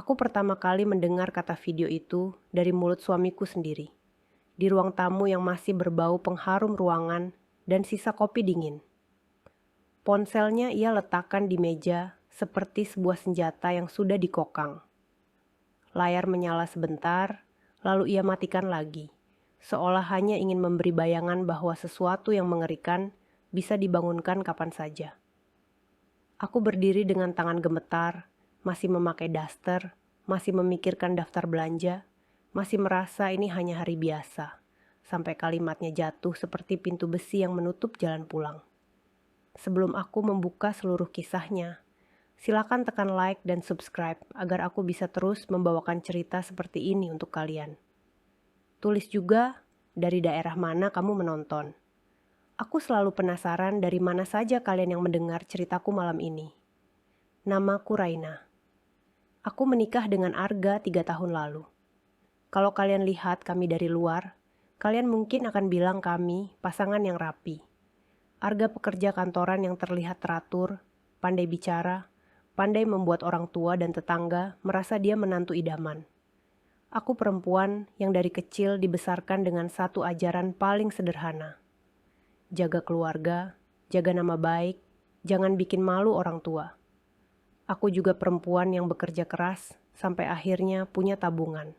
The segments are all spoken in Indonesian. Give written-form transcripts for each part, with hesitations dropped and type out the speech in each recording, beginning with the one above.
Aku pertama kali mendengar kata video itu dari mulut suamiku sendiri, di ruang tamu yang masih berbau pengharum ruangan dan sisa kopi dingin. Ponselnya ia letakkan di meja seperti sebuah senjata yang sudah dikokang. Layar menyala sebentar, lalu ia matikan lagi, seolah hanya ingin memberi bayangan bahwa sesuatu yang mengerikan bisa dibangunkan kapan saja. Aku berdiri dengan tangan gemetar, masih memakai daster, masih memikirkan daftar belanja, masih merasa ini hanya hari biasa, sampai kalimatnya jatuh seperti pintu besi yang menutup jalan pulang. Sebelum aku membuka seluruh kisahnya, silakan tekan like dan subscribe agar aku bisa terus membawakan cerita seperti ini untuk kalian. Tulis juga dari daerah mana kamu menonton. Aku selalu penasaran dari mana saja kalian yang mendengar ceritaku malam ini. Namaku Raina. Aku menikah dengan Arga 3 tahun lalu. Kalau kalian lihat kami dari luar, kalian mungkin akan bilang kami pasangan yang rapi. Arga pekerja kantoran yang terlihat teratur, pandai bicara, pandai membuat orang tua dan tetangga merasa dia menantu idaman. Aku perempuan yang dari kecil dibesarkan dengan satu ajaran paling sederhana. Jaga keluarga, jaga nama baik, jangan bikin malu orang tua. Aku juga perempuan yang bekerja keras sampai akhirnya punya tabungan.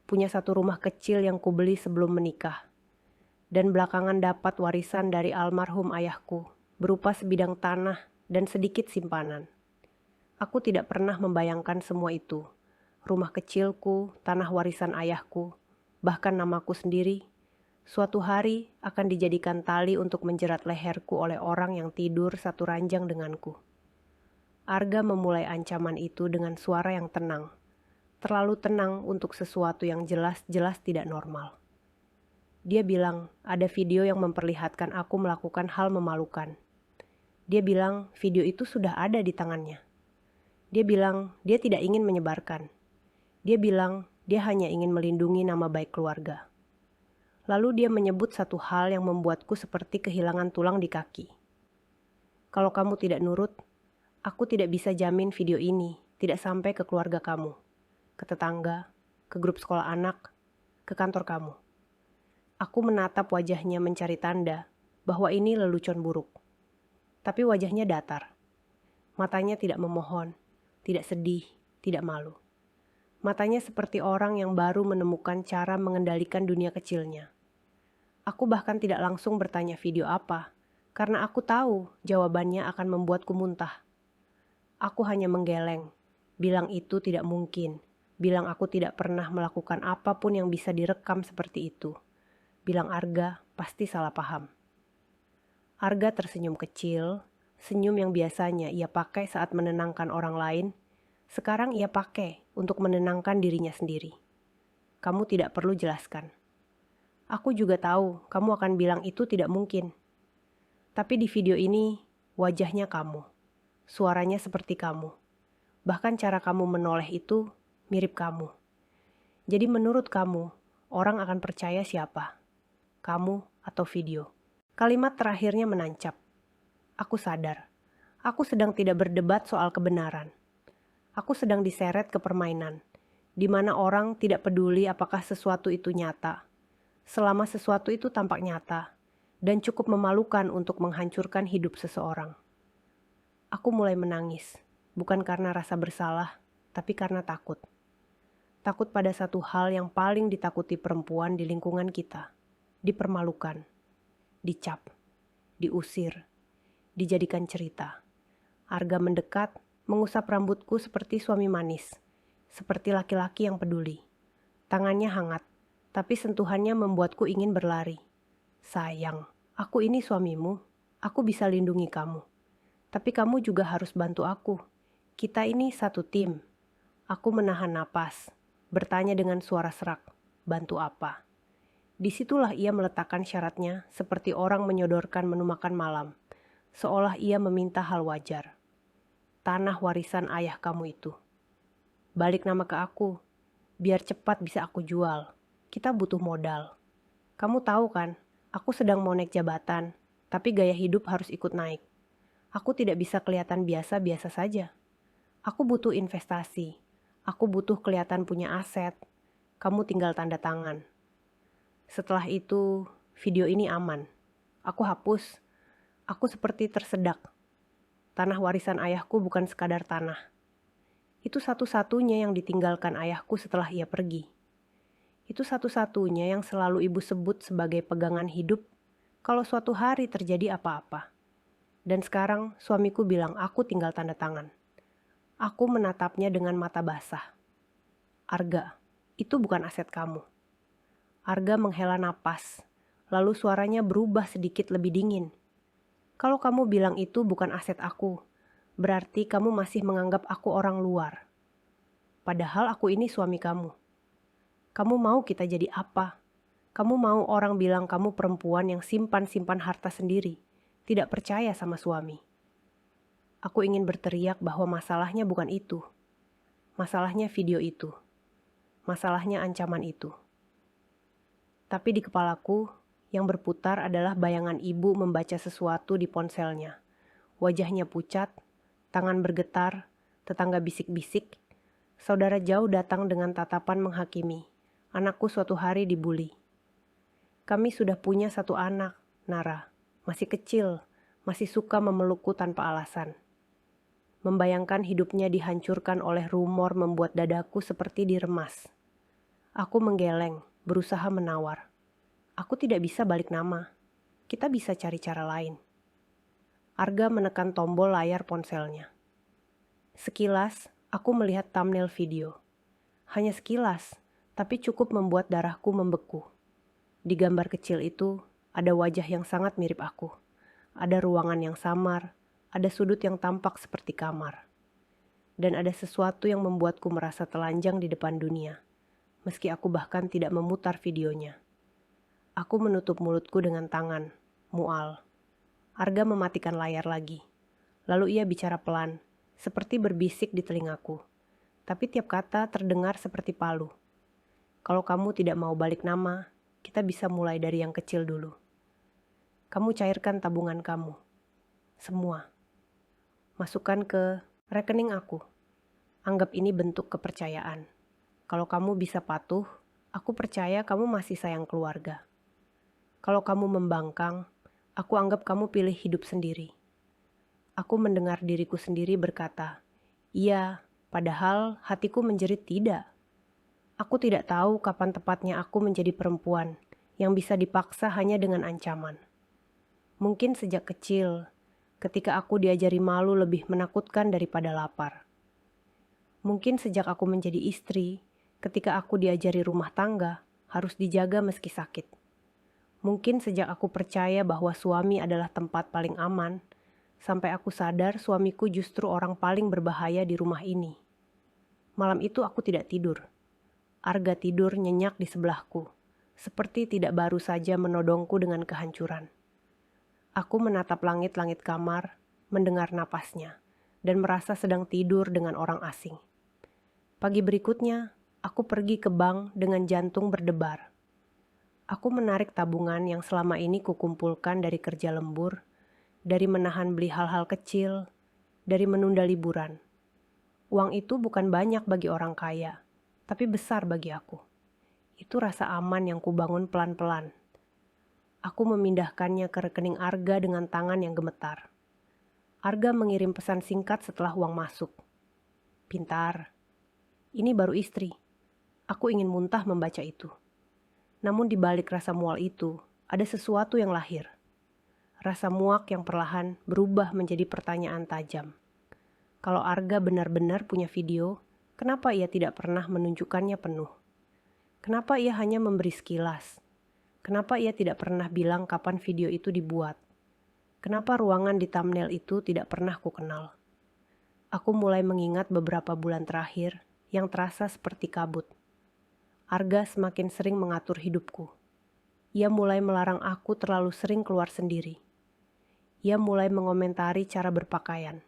Punya satu rumah kecil yang kubeli sebelum menikah. Dan belakangan dapat warisan dari almarhum ayahku, berupa sebidang tanah dan sedikit simpanan. Aku tidak pernah membayangkan semua itu. Rumah kecilku, tanah warisan ayahku, bahkan namaku sendiri, suatu hari akan dijadikan tali untuk menjerat leherku oleh orang yang tidur satu ranjang denganku. Arga memulai ancaman itu dengan suara yang tenang, terlalu tenang untuk sesuatu yang jelas-jelas tidak normal. Dia bilang ada video yang memperlihatkan aku melakukan hal memalukan. Dia bilang video itu sudah ada di tangannya. Dia bilang dia tidak ingin menyebarkan. Dia bilang dia hanya ingin melindungi nama baik keluarga. Lalu dia menyebut satu hal yang membuatku seperti kehilangan tulang di kaki. Kalau kamu tidak nurut, aku tidak bisa jamin video ini tidak sampai ke keluarga kamu, ke tetangga, ke grup sekolah anak, ke kantor kamu. Aku menatap wajahnya mencari tanda bahwa ini lelucon buruk. Tapi wajahnya datar. Matanya tidak memohon, tidak sedih, tidak malu. Matanya seperti orang yang baru menemukan cara mengendalikan dunia kecilnya. Aku bahkan tidak langsung bertanya video apa, karena aku tahu jawabannya akan membuatku muntah. Aku hanya menggeleng, bilang itu tidak mungkin, bilang aku tidak pernah melakukan apapun yang bisa direkam seperti itu. Bilang Arga pasti salah paham. Arga tersenyum kecil, senyum yang biasanya ia pakai saat menenangkan orang lain, sekarang ia pakai untuk menenangkan dirinya sendiri. Kamu tidak perlu jelaskan. Aku juga tahu kamu akan bilang itu tidak mungkin. Tapi di video ini, wajahnya kamu. Suaranya seperti kamu. Bahkan cara kamu menoleh itu mirip kamu. Jadi menurut kamu, orang akan percaya siapa? Kamu atau video? Kalimat terakhirnya menancap. Aku sadar. Aku sedang tidak berdebat soal kebenaran. Aku sedang diseret ke permainan, di mana orang tidak peduli apakah sesuatu itu nyata. Selama sesuatu itu tampak nyata dan cukup memalukan untuk menghancurkan hidup seseorang. Aku mulai menangis, bukan karena rasa bersalah, tapi karena takut. Takut pada satu hal yang paling ditakuti perempuan di lingkungan kita. Dipermalukan, dicap, diusir, dijadikan cerita. Arga mendekat, mengusap rambutku seperti suami manis, seperti laki-laki yang peduli. Tangannya hangat, tapi sentuhannya membuatku ingin berlari. Sayang, aku ini suamimu, aku bisa lindungi kamu. Tapi kamu juga harus bantu aku. Kita ini satu tim. Aku menahan napas, bertanya dengan suara serak, bantu apa? Disitulah ia meletakkan syaratnya seperti orang menyodorkan menu makan malam, seolah ia meminta hal wajar. Tanah warisan ayah kamu itu. Balik nama ke aku, biar cepat bisa aku jual. Kita butuh modal. Kamu tahu kan, aku sedang mau naik jabatan, tapi gaya hidup harus ikut naik. Aku tidak bisa kelihatan biasa-biasa saja. Aku butuh investasi. Aku butuh kelihatan punya aset. Kamu tinggal tanda tangan. Setelah itu, video ini aman. Aku hapus. Aku seperti tersedak. Tanah warisan ayahku bukan sekadar tanah. Itu satu-satunya yang ditinggalkan ayahku setelah ia pergi. Itu satu-satunya yang selalu ibu sebut sebagai pegangan hidup kalau suatu hari terjadi apa-apa. Dan sekarang suamiku bilang aku tinggal tanda tangan. Aku menatapnya dengan mata basah. Arga, itu bukan aset kamu. Arga menghela napas, lalu suaranya berubah sedikit lebih dingin. Kalau kamu bilang itu bukan aset aku, berarti kamu masih menganggap aku orang luar. Padahal aku ini suami kamu. Kamu mau kita jadi apa? Kamu mau orang bilang kamu perempuan yang simpan-simpan harta sendiri, tidak percaya sama suami. Aku ingin berteriak bahwa masalahnya bukan itu. Masalahnya video itu. Masalahnya ancaman itu. Tapi di kepalaku, yang berputar adalah bayangan ibu membaca sesuatu di ponselnya. Wajahnya pucat, tangan bergetar, tetangga bisik-bisik. Saudara jauh datang dengan tatapan menghakimi. Anakku suatu hari dibuli. Kami sudah punya satu anak, Nara. Masih kecil, masih suka memelukku tanpa alasan. Membayangkan hidupnya dihancurkan oleh rumor membuat dadaku seperti diremas. Aku menggeleng, berusaha menawar. Aku tidak bisa balik nama. Kita bisa cari cara lain. Arga menekan tombol layar ponselnya. Sekilas, aku melihat thumbnail video. Hanya sekilas, tapi cukup membuat darahku membeku. Di gambar kecil itu, ada wajah yang sangat mirip aku. Ada ruangan yang samar, ada sudut yang tampak seperti kamar. Dan ada sesuatu yang membuatku merasa telanjang di depan dunia, meski aku bahkan tidak memutar videonya. Aku menutup mulutku dengan tangan, mual. Arga mematikan layar lagi. Lalu ia bicara pelan, seperti berbisik di telingaku. Tapi tiap kata terdengar seperti palu. Kalau kamu tidak mau balik nama, kita bisa mulai dari yang kecil dulu. Kamu cairkan tabungan kamu. Semua. Masukkan ke rekening aku. Anggap ini bentuk kepercayaan. Kalau kamu bisa patuh, aku percaya kamu masih sayang keluarga. Kalau kamu membangkang, aku anggap kamu pilih hidup sendiri. Aku mendengar diriku sendiri berkata, iya, padahal hatiku menjerit tidak. Aku tidak tahu kapan tepatnya aku menjadi perempuan yang bisa dipaksa hanya dengan ancaman. Mungkin sejak kecil, ketika aku diajari malu lebih menakutkan daripada lapar. Mungkin sejak aku menjadi istri, ketika aku diajari rumah tangga, harus dijaga meski sakit. Mungkin sejak aku percaya bahwa suami adalah tempat paling aman, sampai aku sadar suamiku justru orang paling berbahaya di rumah ini. Malam itu aku tidak tidur. Arga tidur nyenyak di sebelahku, seperti tidak baru saja menodongku dengan kehancuran. Aku menatap langit-langit kamar, mendengar napasnya, dan merasa sedang tidur dengan orang asing. Pagi berikutnya, aku pergi ke bank dengan jantung berdebar. Aku menarik tabungan yang selama ini kukumpulkan dari kerja lembur, dari menahan beli hal-hal kecil, dari menunda liburan. Uang itu bukan banyak bagi orang kaya, tapi besar bagi aku. Itu rasa aman yang kubangun pelan-pelan. Aku memindahkannya ke rekening Arga dengan tangan yang gemetar. Arga mengirim pesan singkat setelah uang masuk. Pintar. Ini baru istri. Aku ingin muntah membaca itu. Namun di balik rasa mual itu, ada sesuatu yang lahir. Rasa muak yang perlahan berubah menjadi pertanyaan tajam. Kalau Arga benar-benar punya video, kenapa ia tidak pernah menunjukkannya penuh? Kenapa ia hanya memberi sekilas? Kenapa ia tidak pernah bilang kapan video itu dibuat? Kenapa ruangan di thumbnail itu tidak pernah kukenal? Aku mulai mengingat beberapa bulan terakhir yang terasa seperti kabut. Arga semakin sering mengatur hidupku. Ia mulai melarang aku terlalu sering keluar sendiri. Ia mulai mengomentari cara berpakaian.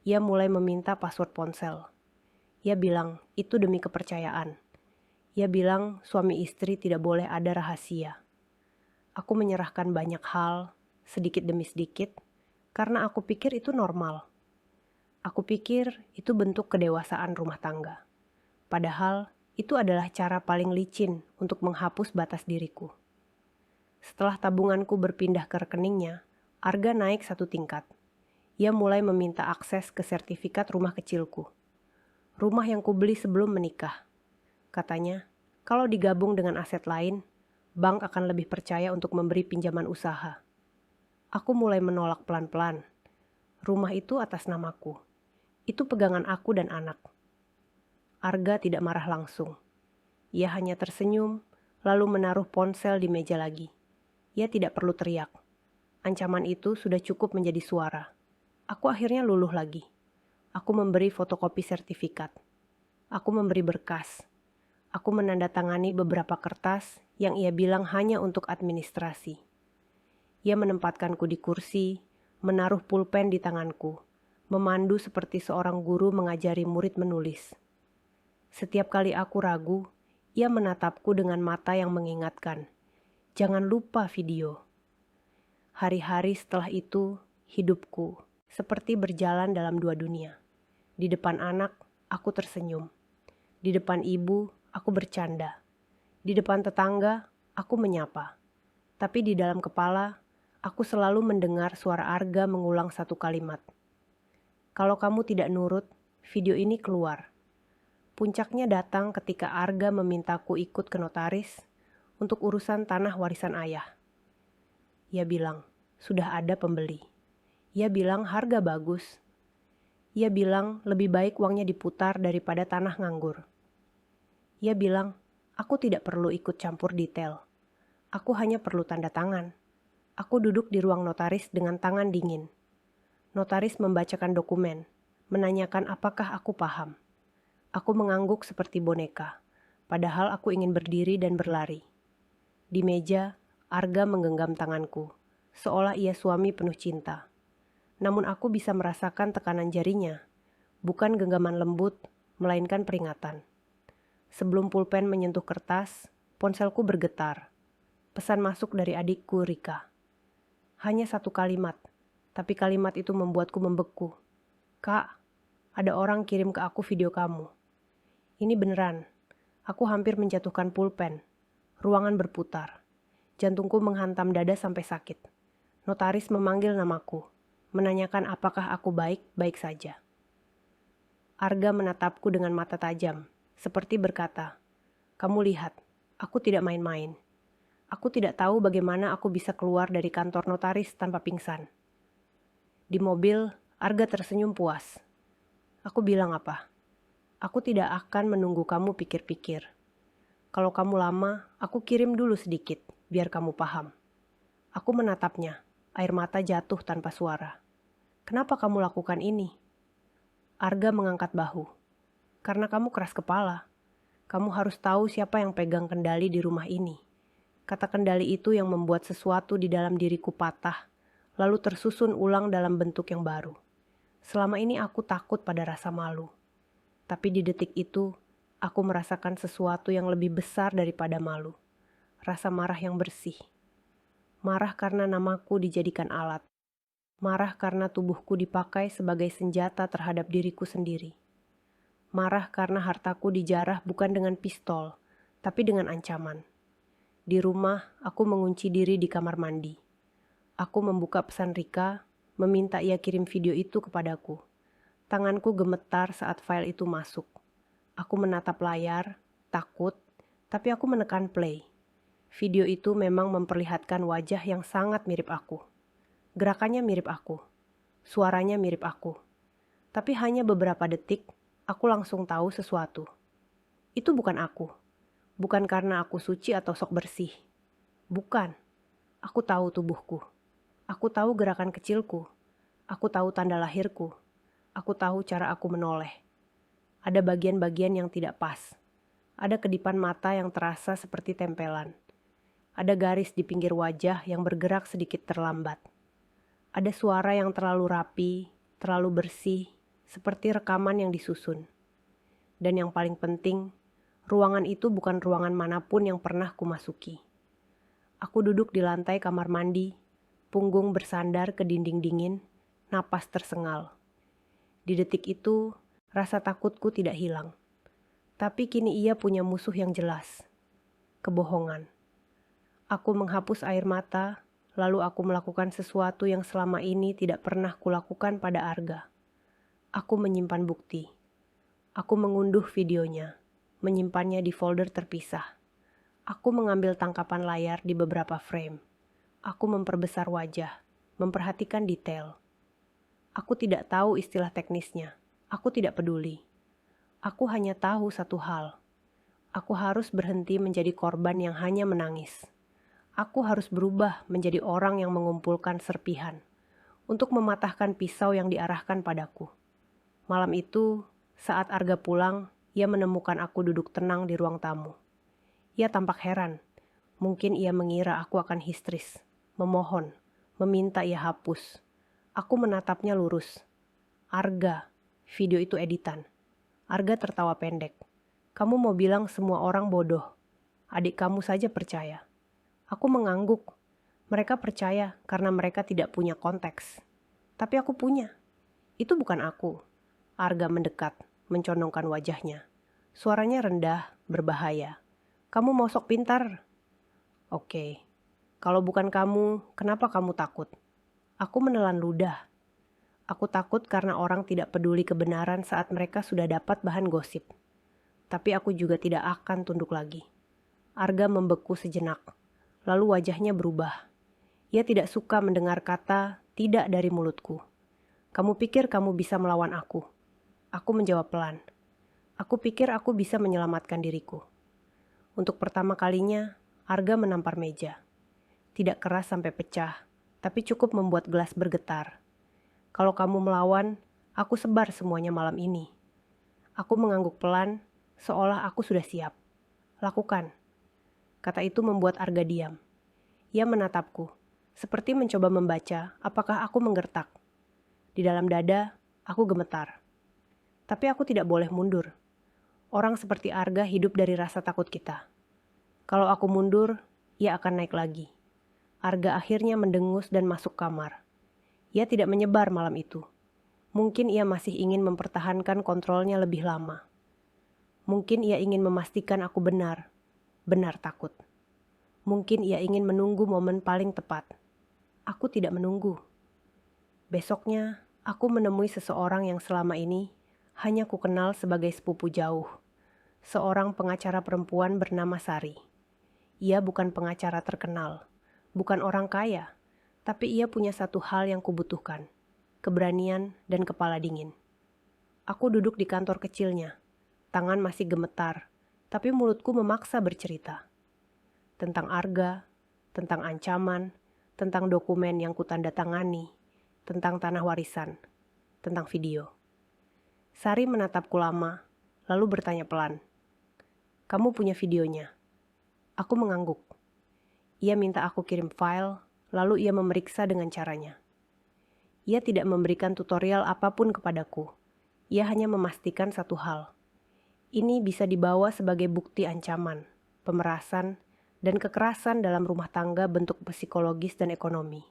Ia mulai meminta password ponsel. Ia bilang itu demi kepercayaan. Ia bilang suami istri tidak boleh ada rahasia. Aku menyerahkan banyak hal, sedikit demi sedikit, karena aku pikir itu normal. Aku pikir itu bentuk kedewasaan rumah tangga. Padahal itu adalah cara paling licin untuk menghapus batas diriku. Setelah tabunganku berpindah ke rekeningnya, Arga naik 1 tingkat. Ia mulai meminta akses ke sertifikat rumah kecilku. Rumah yang kubeli sebelum menikah. Katanya, kalau digabung dengan aset lain, bank akan lebih percaya untuk memberi pinjaman usaha. Aku mulai menolak pelan-pelan. Rumah itu atas namaku. Itu pegangan aku dan anak. Arga tidak marah langsung. Ia hanya tersenyum, lalu menaruh ponsel di meja lagi. Ia tidak perlu teriak. Ancaman itu sudah cukup menjadi suara. Aku akhirnya luluh lagi. Aku memberi fotokopi sertifikat. Aku memberi berkas. Aku menandatangani beberapa kertas yang ia bilang hanya untuk administrasi. Ia menempatkanku di kursi, menaruh pulpen di tanganku, memandu seperti seorang guru mengajari murid menulis. Setiap kali aku ragu, ia menatapku dengan mata yang mengingatkan, "Jangan lupa video." Hari-hari setelah itu, hidupku seperti berjalan dalam 2 dunia. Di depan anak, aku tersenyum. Di depan ibu, aku bercanda. Di depan tetangga, aku menyapa. Tapi di dalam kepala, aku selalu mendengar suara Arga mengulang satu kalimat. "Kalau kamu tidak nurut, video ini keluar." Puncaknya datang ketika Arga memintaku ikut ke notaris untuk urusan tanah warisan ayah. Ia bilang, sudah ada pembeli. Ia bilang harga bagus. Ia bilang lebih baik uangnya diputar daripada tanah nganggur. Ia bilang, aku tidak perlu ikut campur detail. Aku hanya perlu tanda tangan. Aku duduk di ruang notaris dengan tangan dingin. Notaris membacakan dokumen, menanyakan apakah aku paham. Aku mengangguk seperti boneka, padahal aku ingin berdiri dan berlari. Di meja, Arga menggenggam tanganku, seolah ia suami penuh cinta. Namun aku bisa merasakan tekanan jarinya, bukan genggaman lembut, melainkan peringatan. Sebelum pulpen menyentuh kertas, ponselku bergetar. Pesan masuk dari adikku, Rika. Hanya 1 kalimat, tapi kalimat itu membuatku membeku. "Kak, ada orang kirim ke aku video kamu." Ini beneran. Aku hampir menjatuhkan pulpen. Ruangan berputar. Jantungku menghantam dada sampai sakit. Notaris memanggil namaku, menanyakan apakah aku baik-baik saja. Arga menatapku dengan mata tajam, seperti berkata, "Kamu lihat, aku tidak main-main. Aku tidak tahu bagaimana aku bisa keluar dari kantor notaris tanpa pingsan." Di mobil, Arga tersenyum puas. Aku bilang apa? Aku tidak akan menunggu kamu pikir-pikir. Kalau kamu lama, aku kirim dulu sedikit, biar kamu paham. Aku menatapnya, air mata jatuh tanpa suara. "Kenapa kamu lakukan ini?" Arga mengangkat bahu. "Karena kamu keras kepala. Kamu harus tahu siapa yang pegang kendali di rumah ini." Kata kendali itu yang membuat sesuatu di dalam diriku patah, lalu tersusun ulang dalam bentuk yang baru. Selama ini aku takut pada rasa malu. Tapi di detik itu, aku merasakan sesuatu yang lebih besar daripada malu. Rasa marah yang bersih. Marah karena namaku dijadikan alat. Marah karena tubuhku dipakai sebagai senjata terhadap diriku sendiri. Marah karena hartaku dijarah bukan dengan pistol, tapi dengan ancaman. Di rumah, aku mengunci diri di kamar mandi. Aku membuka pesan Rika, meminta ia kirim video itu kepadaku. Tanganku gemetar saat file itu masuk. Aku menatap layar, takut, tapi aku menekan play. Video itu memang memperlihatkan wajah yang sangat mirip aku. Gerakannya mirip aku. Suaranya mirip aku. Tapi hanya beberapa detik, aku langsung tahu sesuatu. Itu bukan aku. Bukan karena aku suci atau sok bersih. Bukan. Aku tahu tubuhku. Aku tahu gerakan kecilku. Aku tahu tanda lahirku. Aku tahu cara aku menoleh. Ada bagian-bagian yang tidak pas. Ada kedipan mata yang terasa seperti tempelan. Ada garis di pinggir wajah yang bergerak sedikit terlambat. Ada suara yang terlalu rapi, terlalu bersih, seperti rekaman yang disusun. Dan yang paling penting, ruangan itu bukan ruangan manapun yang pernah kumasuki. Aku duduk di lantai kamar mandi, punggung bersandar ke dinding dingin, napas tersengal. Di detik itu, rasa takutku tidak hilang. Tapi kini ia punya musuh yang jelas. Kebohongan. Aku menghapus air mata, lalu aku melakukan sesuatu yang selama ini tidak pernah kulakukan pada Arga. Aku menyimpan bukti. Aku mengunduh videonya, menyimpannya di folder terpisah. Aku mengambil tangkapan layar di beberapa frame. Aku memperbesar wajah, memperhatikan detail. Aku tidak tahu istilah teknisnya. Aku tidak peduli. Aku hanya tahu satu hal. Aku harus berhenti menjadi korban yang hanya menangis. Aku harus berubah menjadi orang yang mengumpulkan serpihan untuk mematahkan pisau yang diarahkan padaku. Malam itu, saat Arga pulang, ia menemukan aku duduk tenang di ruang tamu. Ia tampak heran. Mungkin ia mengira aku akan histeris, memohon, meminta ia hapus. Aku menatapnya lurus. Arga, video itu editan. Arga tertawa pendek. Kamu mau bilang semua orang bodoh. Adik kamu saja percaya. Aku mengangguk. Mereka percaya karena mereka tidak punya konteks. Tapi aku punya. Itu bukan aku. Arga mendekat, mencondongkan wajahnya. Suaranya rendah, berbahaya. Kamu mau sok pintar? Oke. Kalau bukan kamu, kenapa kamu takut? Aku menelan ludah. Aku takut karena orang tidak peduli kebenaran saat mereka sudah dapat bahan gosip. Tapi aku juga tidak akan tunduk lagi. Arga membeku sejenak, lalu wajahnya berubah. Ia tidak suka mendengar kata tidak dari mulutku. Kamu pikir kamu bisa melawan aku? Aku menjawab pelan. Aku pikir aku bisa menyelamatkan diriku. Untuk pertama kalinya, Arga menampar meja. Tidak keras sampai pecah, tapi cukup membuat gelas bergetar. Kalau kamu melawan, aku sebar semuanya malam ini. Aku mengangguk pelan, seolah aku sudah siap. Lakukan. Kata itu membuat Arga diam. Ia menatapku, seperti mencoba membaca apakah aku menggertak. Di dalam dada, aku gemetar. Tapi aku tidak boleh mundur. Orang seperti Arga hidup dari rasa takut kita. Kalau aku mundur, ia akan naik lagi. Arga akhirnya mendengus dan masuk kamar. Ia tidak menyebar malam itu. Mungkin ia masih ingin mempertahankan kontrolnya lebih lama. Mungkin ia ingin memastikan aku benar takut. Mungkin ia ingin menunggu momen paling tepat. Aku tidak menunggu. Besoknya, aku menemui seseorang yang selama ini hanya kukenal sebagai sepupu jauh. Seorang pengacara perempuan bernama Sari. Ia bukan pengacara terkenal, bukan orang kaya, tapi ia punya satu hal yang kubutuhkan, keberanian dan kepala dingin. Aku duduk di kantor kecilnya, tangan masih gemetar, tapi mulutku memaksa bercerita. Tentang Arga, tentang ancaman, tentang dokumen yang kutandatangani, tentang tanah warisan, tentang video. Sari menatapku lama, lalu bertanya pelan, "Kamu punya videonya?" Aku mengangguk. Ia minta aku kirim file, lalu ia memeriksa dengan caranya. Ia tidak memberikan tutorial apapun kepadaku. Ia hanya memastikan satu hal. Ini bisa dibawa sebagai bukti ancaman, pemerasan, dan kekerasan dalam rumah tangga bentuk psikologis dan ekonomi.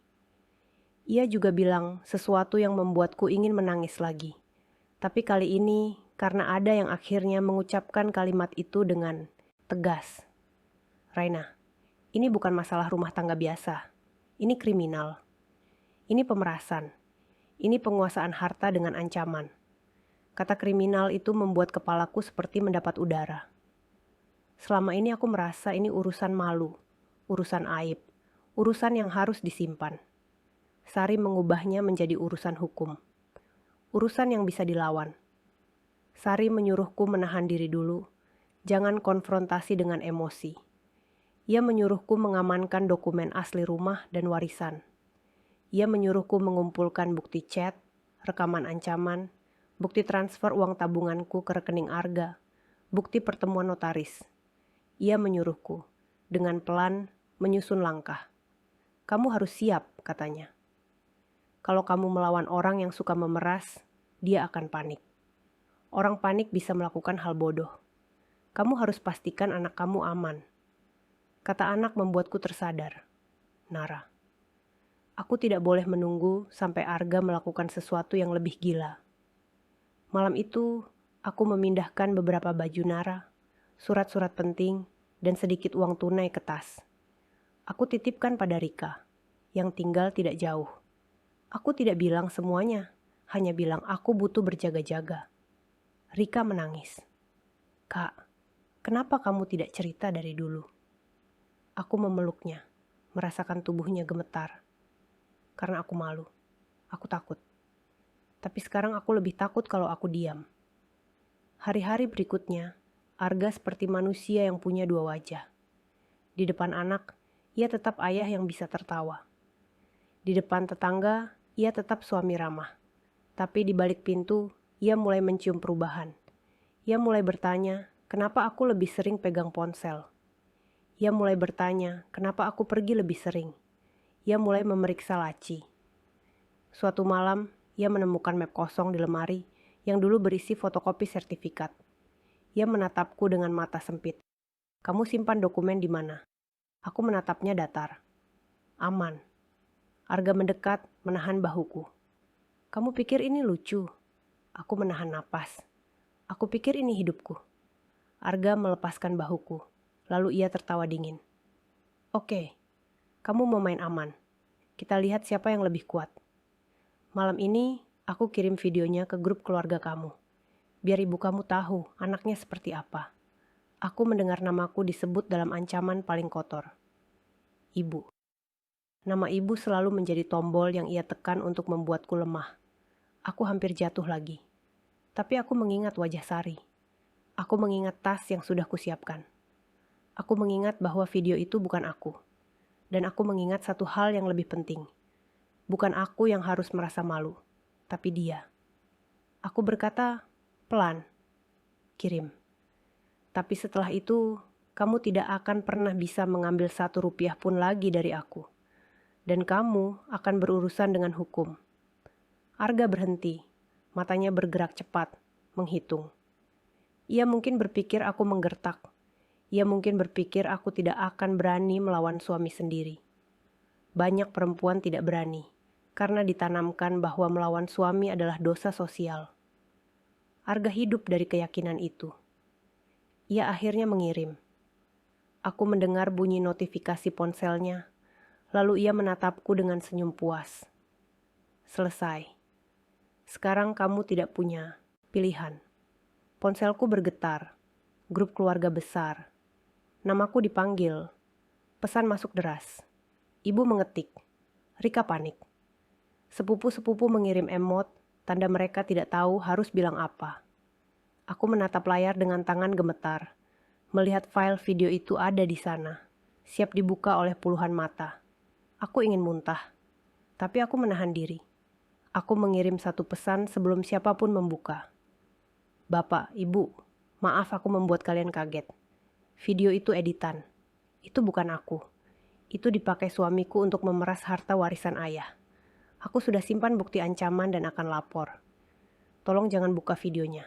Ia juga bilang sesuatu yang membuatku ingin menangis lagi. Tapi kali ini, karena ada yang akhirnya mengucapkan kalimat itu dengan tegas. Raina, ini bukan masalah rumah tangga biasa. Ini kriminal. Ini pemerasan. Ini penguasaan harta dengan ancaman. Kata kriminal itu membuat kepalaku seperti mendapat udara. Selama ini aku merasa ini urusan malu, urusan aib, urusan yang harus disimpan. Sari mengubahnya menjadi urusan hukum. Urusan yang bisa dilawan. Sari menyuruhku menahan diri dulu, jangan konfrontasi dengan emosi. Ia menyuruhku mengamankan dokumen asli rumah dan warisan. Ia menyuruhku mengumpulkan bukti chat, rekaman ancaman, bukti transfer uang tabunganku ke rekening Arga, bukti pertemuan notaris. Ia menyuruhku, dengan pelan, menyusun langkah. Kamu harus siap, katanya. Kalau kamu melawan orang yang suka memeras, dia akan panik. Orang panik bisa melakukan hal bodoh. Kamu harus pastikan anak kamu aman. Kata anak membuatku tersadar. Nara, aku tidak boleh menunggu sampai Arga melakukan sesuatu yang lebih gila. Malam itu, Aku memindahkan beberapa baju Nara, surat-surat penting, dan sedikit uang tunai ke tas. Aku titipkan pada Rika, yang tinggal tidak jauh. Aku tidak bilang semuanya, hanya bilang aku butuh berjaga-jaga. Rika menangis. Kak, kenapa kamu tidak cerita dari dulu? Aku memeluknya, merasakan tubuhnya gemetar. Karena aku malu, aku takut. Tapi sekarang aku lebih takut kalau aku diam. Hari-hari berikutnya, Arga seperti manusia yang punya dua wajah. Di depan anak, ia tetap ayah yang bisa tertawa. Di depan tetangga, ia tetap suami ramah. Tapi di balik pintu, ia mulai mencium perubahan. Ia mulai bertanya, kenapa aku lebih sering pegang ponsel. Ia mulai bertanya, kenapa aku pergi lebih sering. Ia mulai memeriksa laci. Suatu malam, ia menemukan map kosong di lemari yang dulu berisi fotokopi sertifikat. Ia menatapku dengan mata sempit. Kamu simpan dokumen di mana? Aku menatapnya datar. Aman. Arga mendekat, menahan bahuku. Kamu pikir ini lucu? Aku menahan napas. Aku pikir ini hidupku. Arga melepaskan bahuku, lalu ia tertawa dingin. Oke, kamu mau main aman. Kita lihat siapa yang lebih kuat. Malam ini, aku kirim videonya ke grup keluarga kamu. Biar ibu kamu tahu anaknya seperti apa. Aku mendengar namaku disebut dalam ancaman paling kotor. Ibu. Nama ibu selalu menjadi tombol yang ia tekan untuk membuatku lemah. Aku hampir jatuh lagi. Tapi aku mengingat wajah Sari. Aku mengingat tas yang sudah kusiapkan. Aku mengingat bahwa video itu bukan aku. Dan aku mengingat satu hal yang lebih penting. Bukan aku yang harus merasa malu, tapi dia. Aku berkata, pelan. Kirim. Tapi setelah itu, kamu tidak akan pernah bisa mengambil 1 rupiah pun lagi dari aku. Dan kamu akan berurusan dengan hukum. Arga berhenti, matanya bergerak cepat, menghitung. Ia mungkin berpikir aku menggertak. Ia mungkin berpikir aku tidak akan berani melawan suami sendiri. Banyak perempuan tidak berani, karena ditanamkan bahwa melawan suami adalah dosa sosial. Arga hidup dari keyakinan itu. Ia akhirnya mengirim. Aku mendengar bunyi notifikasi ponselnya, lalu ia menatapku dengan senyum puas. Selesai. Sekarang kamu tidak punya pilihan. Ponselku bergetar. Grup keluarga besar. Namaku dipanggil. Pesan masuk deras. Ibu mengetik. Rika panik. Sepupu-sepupu mengirim emot, tanda mereka tidak tahu harus bilang apa. Aku menatap layar dengan tangan gemetar. Melihat file video itu ada di sana, siap dibuka oleh puluhan mata. Aku ingin muntah, tapi aku menahan diri. Aku mengirim satu pesan sebelum siapapun membuka. Bapak, Ibu, maaf aku membuat kalian kaget. Video itu editan. Itu bukan aku. Itu dipakai suamiku untuk memeras harta warisan ayah. Aku sudah simpan bukti ancaman dan akan lapor. Tolong jangan buka videonya.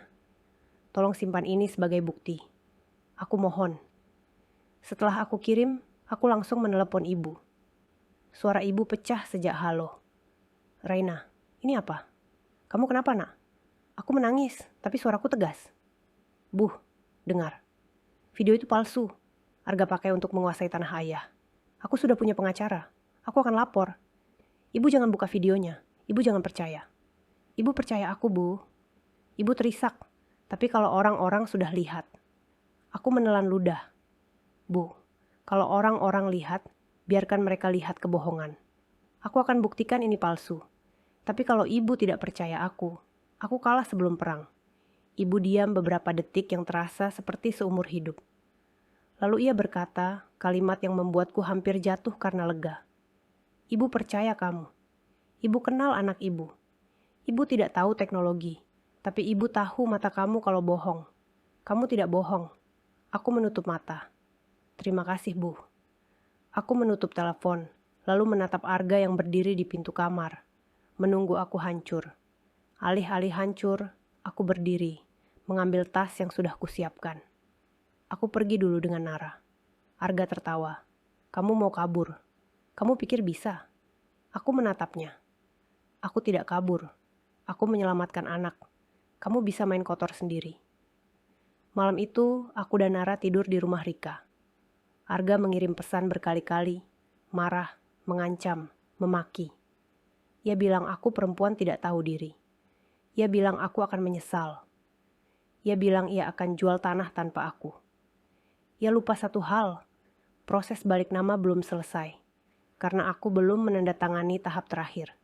Tolong simpan ini sebagai bukti. Aku mohon. Setelah aku kirim, aku langsung menelepon ibu. Suara ibu pecah sejak halo. Raina, ini apa? Kamu kenapa, nak? Aku menangis, tapi suaraku tegas. Buh, dengar. Video itu palsu. Arga pakai untuk menguasai tanah ayah. Aku sudah punya pengacara. Aku akan lapor. Ibu jangan buka videonya. Ibu jangan percaya. Ibu percaya aku, Bu. Ibu terisak. Tapi kalau orang-orang sudah lihat. Aku menelan ludah. Bu, kalau orang-orang lihat, biarkan mereka lihat kebohongan. Aku akan buktikan ini palsu. Tapi kalau ibu tidak percaya aku kalah sebelum perang. Ibu diam beberapa detik yang terasa seperti seumur hidup. Lalu ia berkata kalimat yang membuatku hampir jatuh karena lega. Ibu percaya kamu. Ibu kenal anak ibu. Ibu tidak tahu teknologi, tapi ibu tahu mata kamu kalau bohong. Kamu tidak bohong. Aku menutup mata. Terima kasih, Bu. Aku menutup telepon, lalu menatap Arga yang berdiri di pintu kamar, menunggu aku hancur. Alih-alih hancur, aku berdiri, mengambil tas yang sudah kusiapkan. Aku pergi dulu dengan Nara. Arga tertawa. Kamu mau kabur? Kamu pikir bisa? Aku menatapnya. Aku tidak kabur. Aku menyelamatkan anak. Kamu bisa main kotor sendiri. Malam itu, aku dan Nara tidur di rumah Rika. Arga mengirim pesan berkali-kali, marah, mengancam, memaki. Ia bilang aku perempuan tidak tahu diri. Ia bilang aku akan menyesal. Ia bilang ia akan jual tanah tanpa aku. Ia lupa satu hal, proses balik nama belum selesai, karena aku belum menandatangani tahap terakhir.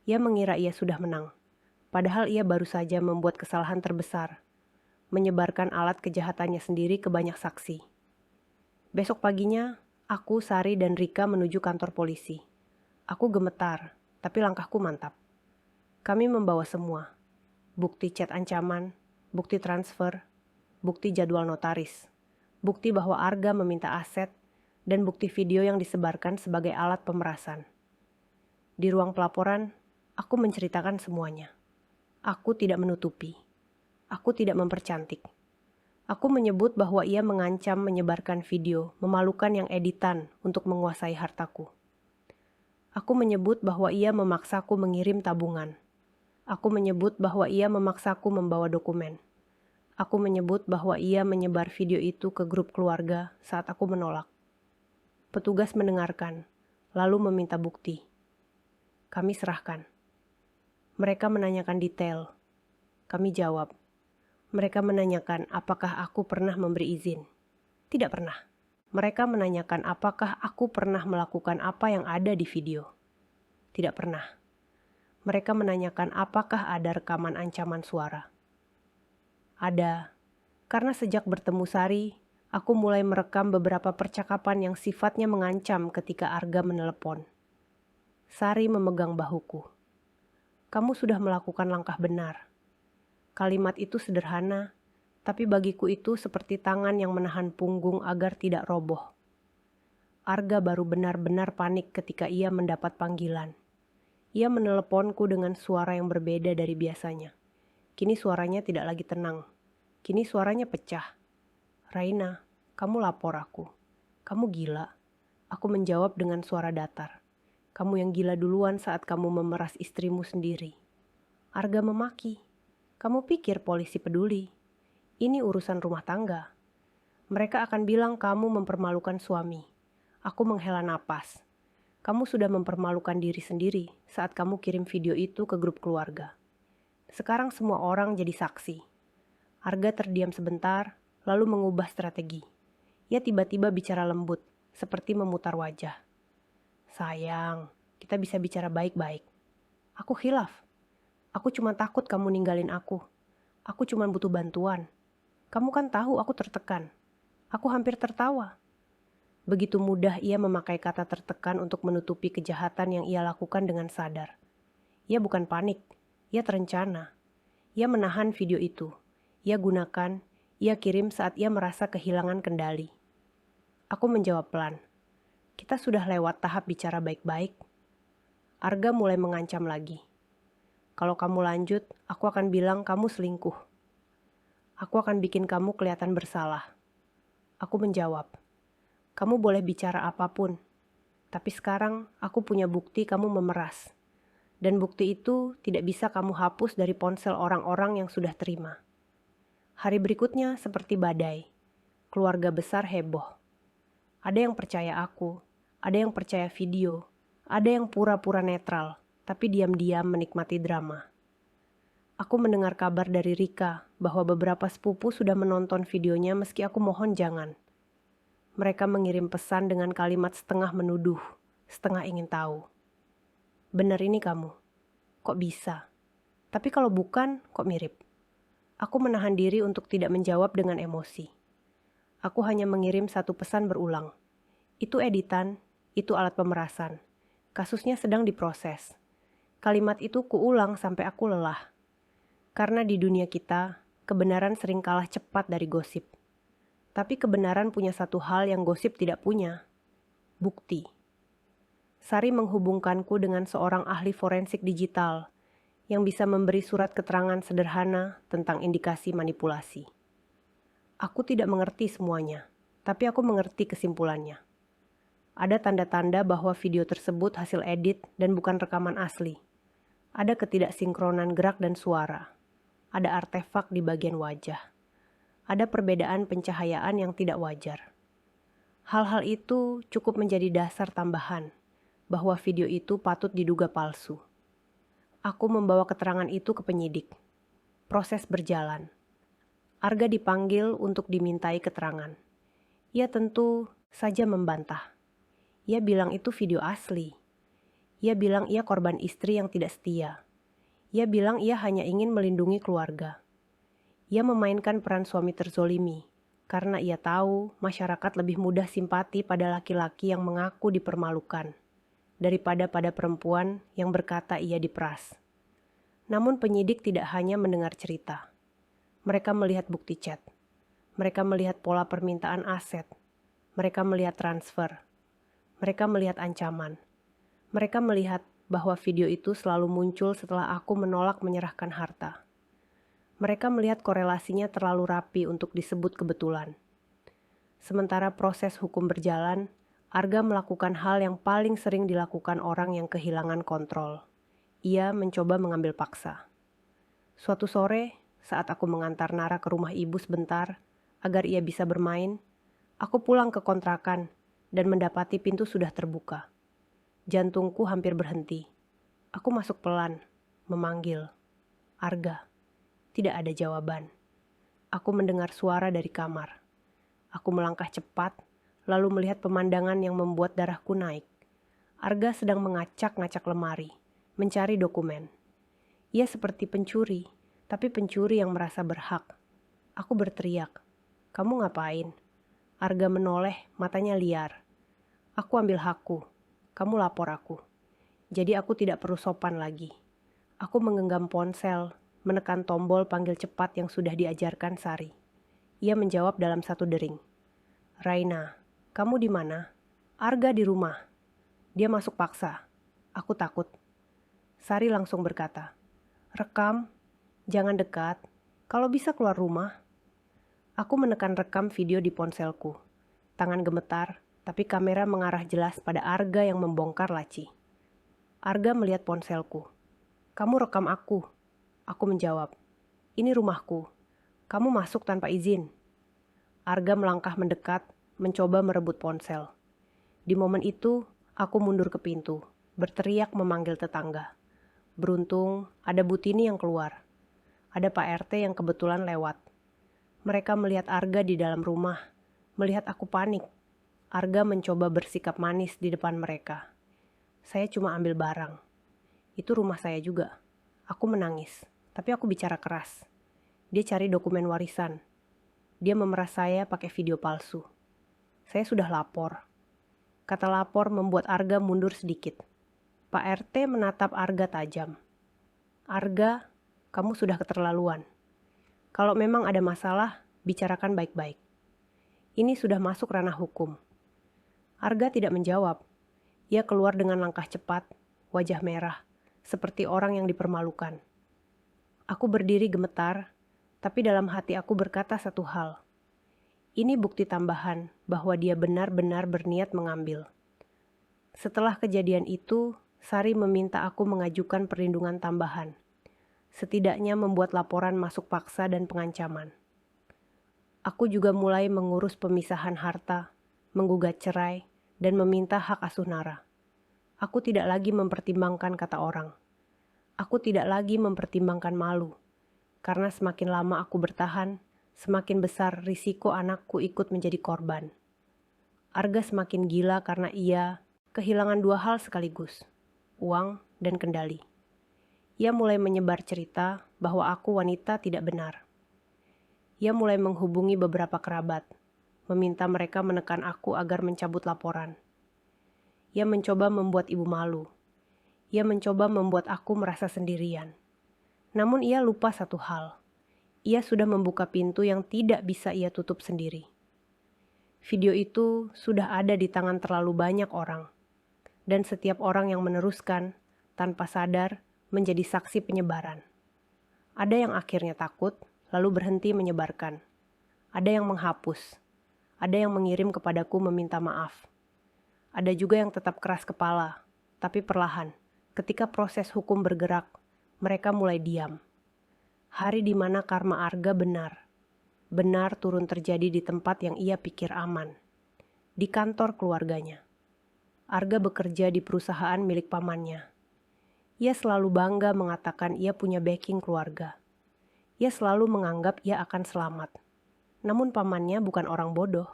Ia mengira ia sudah menang, padahal ia baru saja membuat kesalahan terbesar, menyebarkan alat kejahatannya sendiri ke banyak saksi. Besok paginya, aku, Sari, dan Rika menuju kantor polisi. Aku gemetar, tapi langkahku mantap. Kami membawa semua. Bukti chat ancaman, bukti transfer, bukti jadwal notaris, bukti bahwa Arga meminta aset, dan bukti video yang disebarkan sebagai alat pemerasan. Di ruang pelaporan, aku menceritakan semuanya. Aku tidak menutupi. Aku tidak mempercantik. Aku menyebut bahwa ia mengancam menyebarkan video memalukan yang editan untuk menguasai hartaku. Aku menyebut bahwa ia memaksaku mengirim tabungan. Aku menyebut bahwa ia memaksaku membawa dokumen. Aku menyebut bahwa ia menyebar video itu ke grup keluarga saat aku menolak. Petugas mendengarkan, lalu meminta bukti. Kami serahkan. Mereka menanyakan detail. Kami jawab. Mereka menanyakan apakah aku pernah memberi izin. Tidak pernah. Mereka menanyakan apakah aku pernah melakukan apa yang ada di video. Tidak pernah. Mereka menanyakan apakah ada rekaman ancaman suara. Ada. Karena sejak bertemu Sari, aku mulai merekam beberapa percakapan yang sifatnya mengancam ketika Arga menelepon. Sari memegang bahuku. Kamu sudah melakukan langkah benar. Kalimat itu sederhana, tapi bagiku itu seperti tangan yang menahan punggung agar tidak roboh. Arga baru benar-benar panik ketika ia mendapat panggilan. Ia meneleponku dengan suara yang berbeda dari biasanya. Kini suaranya tidak lagi tenang. Kini suaranya pecah. Raina, kamu lapor aku. Kamu gila. Aku menjawab dengan suara datar. Kamu yang gila duluan saat kamu memeras istrimu sendiri. Arga memaki. Kamu pikir polisi peduli? Ini urusan rumah tangga. Mereka akan bilang kamu mempermalukan suami. Aku menghela napas. Kamu sudah mempermalukan diri sendiri saat kamu kirim video itu ke grup keluarga. Sekarang semua orang jadi saksi. Arga terdiam sebentar, lalu mengubah strategi. Ia tiba-tiba bicara lembut, seperti memutar wajah. Sayang, kita bisa bicara baik-baik. Aku khilaf. Aku cuma takut kamu ninggalin aku. Aku cuma butuh bantuan. Kamu kan tahu aku tertekan. Aku hampir tertawa. Begitu mudah ia memakai kata tertekan untuk menutupi kejahatan yang ia lakukan dengan sadar. Ia bukan panik, ia terencana. Ia menahan video itu. Ia gunakan, ia kirim saat ia merasa kehilangan kendali. Aku menjawab pelan. Kita sudah lewat tahap bicara baik-baik. Arga mulai mengancam lagi. Kalau kamu lanjut, aku akan bilang kamu selingkuh. Aku akan bikin kamu kelihatan bersalah. Aku menjawab, kamu boleh bicara apapun, tapi sekarang aku punya bukti kamu memeras. Dan bukti itu tidak bisa kamu hapus dari ponsel orang-orang yang sudah terima. Hari berikutnya seperti badai. Keluarga besar heboh. Ada yang percaya aku, ada yang percaya video, ada yang pura-pura netral, tapi diam-diam menikmati drama. Aku mendengar kabar dari Rika bahwa beberapa sepupu sudah menonton videonya meski aku mohon jangan. Mereka mengirim pesan dengan kalimat setengah menuduh, setengah ingin tahu. Benar ini kamu? Kok bisa? Tapi kalau bukan, kok mirip? Aku menahan diri untuk tidak menjawab dengan emosi. Aku hanya mengirim satu pesan berulang. Itu editan, itu alat pemerasan. Kasusnya sedang diproses. Kalimat itu kuulang sampai aku lelah. Karena di dunia kita, kebenaran sering kalah cepat dari gosip. Tapi kebenaran punya satu hal yang gosip tidak punya. Bukti. Sari menghubungkanku dengan seorang ahli forensik digital yang bisa memberi surat keterangan sederhana tentang indikasi manipulasi. Aku tidak mengerti semuanya, tapi aku mengerti kesimpulannya. Ada tanda-tanda bahwa video tersebut hasil edit dan bukan rekaman asli. Ada ketidaksinkronan gerak dan suara. Ada artefak di bagian wajah. ada perbedaan pencahayaan yang tidak wajar. Hal-hal itu cukup menjadi dasar tambahan bahwa video itu patut diduga palsu. Aku membawa keterangan itu ke penyidik. Proses berjalan. Arga dipanggil untuk dimintai keterangan. Ia tentu saja membantah. Ia bilang itu video asli. Ia bilang ia korban istri yang tidak setia. Ia bilang ia hanya ingin melindungi keluarga. Ia memainkan peran suami terzolimi karena ia tahu masyarakat lebih mudah simpati pada laki-laki yang mengaku dipermalukan daripada pada perempuan yang berkata ia diperas. Namun penyidik tidak hanya mendengar cerita. Mereka melihat bukti chat. Mereka melihat pola permintaan aset. Mereka melihat transfer. Mereka melihat ancaman. Mereka melihat bahwa video itu selalu muncul setelah aku menolak menyerahkan harta. Mereka melihat korelasinya terlalu rapi untuk disebut kebetulan. Sementara proses hukum berjalan, Arga melakukan hal yang paling sering dilakukan orang yang kehilangan kontrol. Ia mencoba mengambil paksa. Suatu sore, saat aku mengantar Nara ke rumah ibu sebentar agar ia bisa bermain, aku pulang ke kontrakan dan mendapati pintu sudah terbuka. Jantungku hampir berhenti. Aku masuk pelan, memanggil. Arga. Tidak ada jawaban. Aku mendengar suara dari kamar. Aku melangkah cepat, lalu melihat pemandangan yang membuat darahku naik. Arga sedang mengacak-ngacak lemari, mencari dokumen. Ia seperti pencuri, tapi pencuri yang merasa berhak. Aku berteriak, "Kamu ngapain?" Arga menoleh, matanya liar. Aku ambil hakku. Kamu lapor aku. Jadi aku tidak perlu sopan lagi. Aku menggenggam ponsel, menekan tombol panggil cepat yang sudah diajarkan Sari. Ia menjawab dalam satu dering. "Raina, kamu di mana?" "Arga di rumah." "Dia masuk paksa." Aku takut. Sari langsung berkata, "Rekam, jangan dekat. Kalau bisa keluar rumah." Aku menekan rekam video di ponselku. Tangan gemetar, tapi kamera mengarah jelas pada Arga yang membongkar laci. Arga melihat ponselku. "Kamu rekam aku." Aku menjawab, "Ini rumahku. Kamu masuk tanpa izin." Arga melangkah mendekat, mencoba merebut ponsel. Di momen itu, aku mundur ke pintu, berteriak memanggil tetangga. Beruntung, ada Bu Tini yang keluar. Ada Pak RT yang kebetulan lewat. Mereka melihat Arga di dalam rumah, melihat aku panik. Arga mencoba bersikap manis di depan mereka. Saya cuma ambil barang. Itu rumah saya juga. Aku menangis, tapi aku bicara keras. Dia cari dokumen warisan. Dia memeras saya pakai video palsu. Saya sudah lapor. Kata lapor membuat Arga mundur sedikit. Pak RT menatap Arga tajam. "Arga, kamu sudah keterlaluan. Kalau memang ada masalah, bicarakan baik-baik. Ini sudah masuk ranah hukum." Arga tidak menjawab. Ia keluar dengan langkah cepat, wajah merah, seperti orang yang dipermalukan. Aku berdiri gemetar, tapi dalam hati aku berkata satu hal. Ini bukti tambahan bahwa dia benar-benar berniat mengambil. Setelah kejadian itu, Sari meminta aku mengajukan perlindungan tambahan. Setidaknya membuat laporan masuk paksa dan pengancaman. Aku juga mulai mengurus pemisahan harta, menggugat cerai, dan meminta hak asuh Nara. Aku tidak lagi mempertimbangkan kata orang. Aku tidak lagi mempertimbangkan malu. Karena semakin lama aku bertahan, semakin besar risiko anakku ikut menjadi korban. Arga semakin gila karena ia kehilangan dua hal sekaligus, uang dan kendali. Ia mulai menyebar cerita bahwa aku wanita tidak benar. Ia mulai menghubungi beberapa kerabat, meminta mereka menekan aku agar mencabut laporan. Ia mencoba membuat ibu malu. Ia mencoba membuat aku merasa sendirian. Namun ia lupa satu hal. Ia sudah membuka pintu yang tidak bisa ia tutup sendiri. Video itu sudah ada di tangan terlalu banyak orang. Dan setiap orang yang meneruskan, tanpa sadar, menjadi saksi penyebaran. Ada yang akhirnya takut, lalu berhenti menyebarkan. Ada yang menghapus. Ada yang mengirim kepadaku meminta maaf. Ada juga yang tetap keras kepala, tapi perlahan, ketika proses hukum bergerak, mereka mulai diam. Hari di mana karma Arga benar. benar turun terjadi di tempat yang ia pikir aman, di kantor keluarganya. Arga bekerja di perusahaan milik pamannya. Ia selalu bangga mengatakan ia punya backing keluarga. Ia selalu menganggap ia akan selamat. Namun pamannya bukan orang bodoh.